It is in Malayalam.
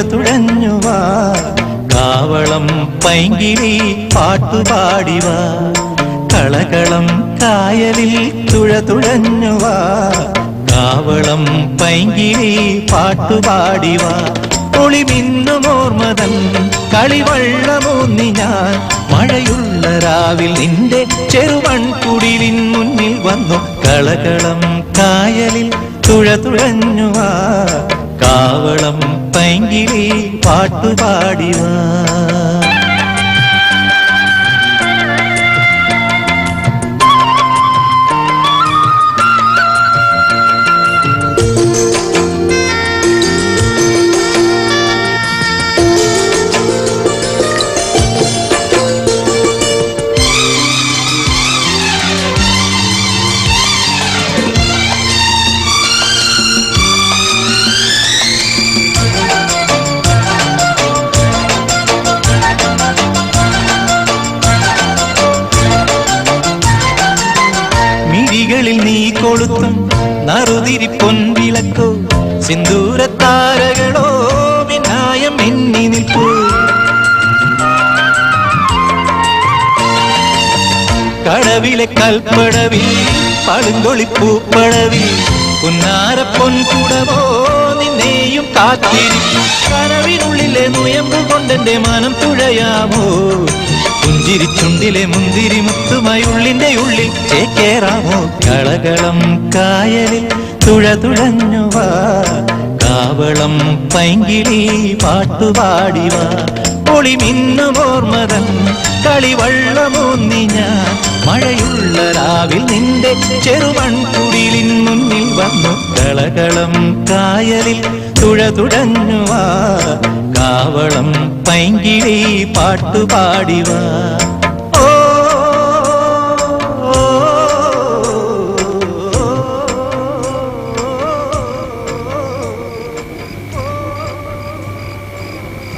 തുഴഞ്ഞുവാ കാവളം പൈങ്കിളി പാട്ടുപാടിവാ കളകളം കായലിൽ തുഴഞ്ഞുവാ കാവളം പൈങ്കിളി പാട്ടുപാടിവാ ഒളിമിന്നുമോർമതൻ കളിവള്ളമൂന്നി ഞാൻ മഴയുള്ള രാവിൽ നിന്റെ ചെറുവൺകുടിലിൻ മുന്നിൽ വന്നു കളകളം കായലിൽ തുഴഞ്ഞുവാ കാവളം പൈങ്കിളി പാട്ടുപാടിവാ മിഴികളിൽ നീ കൊളുത്തും നറുതിരി പൊൻവിളക്കോ സിന്ദൂരത്താരകളോ വിനായം മിന്നി നിൽപ്പൂ കടവിലെ കൽപ്പടവിൽ പളുങ്കൊളിപ്പൂപ്പടവിൽ പുന്നാര പൊൻകുടവോ നിന്നെയും കാത്തിരിക്കും കനവിനുള്ളിലെ നുയമ്പ് കൊണ്ടെന്റെ മനം തുഴയാമോ പുഞ്ചിരിച്ചുണ്ടിലെ മുന്തിരി മുത്തുമയുള്ളിന്റെ ഉള്ളിൽ ചേക്കേറാമോ കളകളം കായലിൽ തുഴഞ്ഞുവാ കാവളം പൈങ്കിളി പാട്ടുപാടിവാ ഒളിമിന്നുമോർമതൻ കളിവള്ളമൂന്നി ഞാൻ മഴയുള്ള രാവിൽ നിന്റെ ചെറുവൺകുടിലിൻ മുന്നിൽ വന്നു കളകളം കായലിൽ തുഴഞ്ഞുവാ കാവളം പൈങ്കിളി പാട്ടുപാടിവാ